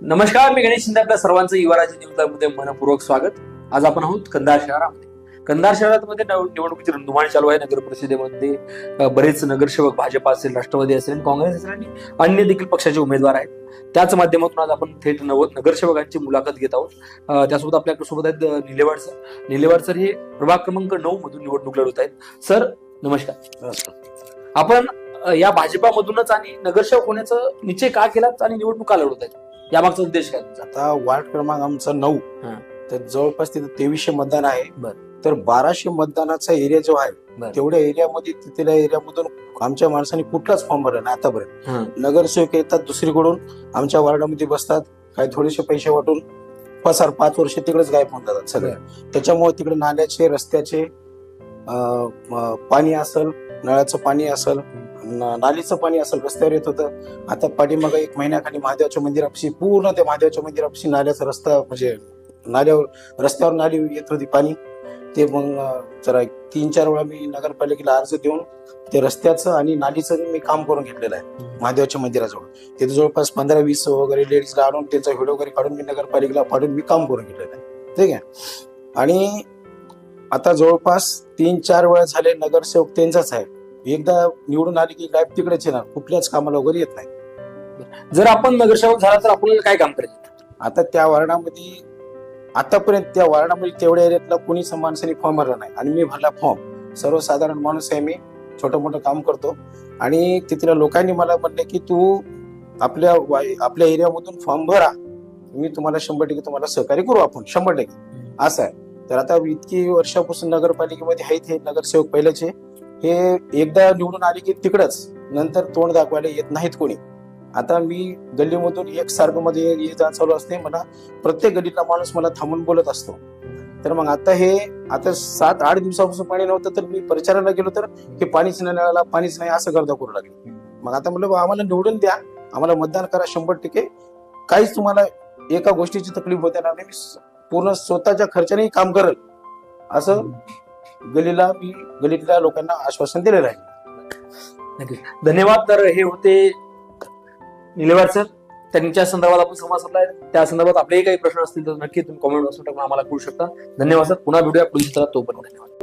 नमस्कार, मी गणेश शिंदे. आपल्या सर्वांचं युवराज न्यूजमध्ये मनपूर्वक स्वागत. आज आपण आहोत कंधार शहरामध्ये. कंधार शहरामध्ये निवडणुकीची रणधुमाळी चालू आहे. नगर परिषदेमध्ये बरेच नगरसेवक भाजप असेल, राष्ट्रवादी असेल, काँग्रेस असेल आणि अन्य देखील पक्षाचे उमेदवार आहेत. त्याच माध्यमातून आज आपण थेट नगरसेवकांची मुलाखत घेत आहोत. त्यासोबत आपल्यासोबत आहेत निलेवाड सर. निलेवाड सर हे प्रभाग क्रमांक 9 मधून निवडणूक लढवत आहेत. सर नमस्कार. आपण या भाजपामधूनच आणि नगरसेवक होण्याचा निश्चय का केला आणि निवडणूक का लढवत आहेत, यामागचा उद्देश काय तुमचा? आता वार्ड क्रमांक आमचा 9, तर जवळपास तिथे 2300 मतदान आहे. तर 1200 मतदानाचा एरिया जो आहे तेवढ्या एरियामध्ये तिथल्या एरियामधून आमच्या माणसांनी कुठलाच फॉर्म भरला नाही आतापर्यंत. नगरसेवक येतात दुसरीकडून, आमच्या वार्डामध्ये बसतात, काही थोडेसे पैसे वाटून पसार 5 वर्ष तिकडेच गायब होऊन जातात सगळे. त्याच्यामुळे तिकडे नाल्याचे, रस्त्याचे पाणी असेल, नळाचं पाणी असेल, नालीचं पाणी असेल रस्त्यावर येत होतं. आता पाठीमाग 1 महिन्याखाली महादेवाच्या मंदिरापाशी, पूर्ण त्या महादेवाच्या मंदिरापाशी नाल्याचा रस्ता, म्हणजे रस्त्यावर नाली येत होती पाणी. ते मग जरा 3-4 वेळा मी नगरपालिकेला अर्ज देऊन ते रस्त्याचं आणि नालीचं मी काम करून घेतलेलं आहे महादेवाच्या मंदिराजवळ. तिथे जवळपास 15-20 वगैरे लेडीजला आणून त्यांचा व्हिडिओ वगैरे काढून मी नगरपालिकेला पाठवून मी काम करून घेतलेलं आहे. ठीक आहे. आणि आता जवळपास 3-4 वेळा झाले नगरसेवक त्यांचाच आहे. एकदा निवडून आली की गायब तिकडेच येणार, कुठल्याच कामाला वगैरे येत नाही. जर आपण नगरसेवक झाला तर आपल्याला काय काम करायचं? आता त्या वार्डामध्ये आतापर्यंत त्या वार्डामध्ये तेवढ्या एरियातला कोणी माणसाने फॉर्म भरला नाही आणि मी भरला फॉर्म. सर्वसाधारण माणूस आहे मी, छोटं मोठं काम करतो. आणि तिथल्या लोकांनी मला म्हणले की तू आपल्या एरियामधून फॉर्म भरा, मी तुम्हाला 100% तुम्हाला सहकार्य करू, आपण 100% असं आहे. तर आता इतकी वर्षापासून नगरपालिकेमध्ये आहेत हे नगरसेवक पहिल्याचे, हे एकदा निवडून आले की तिकडच, नंतर तोंड दाखवायला येत नाहीत कोणी. आता मी गल्लीमधून एकसारखं मध्ये ये जा चालू असते, मला प्रत्येक गल्लीतला माणूस मला थांबून बोलत असतो. तर मग आता 7-8 दिवसापासून पाणी नव्हतं, तर मी प्रचाराला गेलो तर हे पाणीच नाही मिळाला, पाणीच नाही, असं करता करू लागले. मग आता म्हणलं आम्हाला निवडून द्या, आम्हाला मतदान करा 100%, काहीच तुम्हाला एका गोष्टीची तकलीफ होते ना, मी पूर्ण स्वतःच्या खर्चाने काम करेल असं गल्लीतल्या लोकांना आश्वासन दिलेलं आहे. धन्यवाद. तर हे होते निलेवाड सर. त्यांच्या संदर्भात आपण संवाद साधलाय. त्या संदर्भात आपलेही काही प्रश्न असतील तर नक्की तुम्ही कॉमेंट बॉक्समध्ये टाकून आम्हाला कळू शकता. धन्यवाद सर. पुन्हा भेटूया पुढील सत्रात. तोपर्यंत धन्यवाद.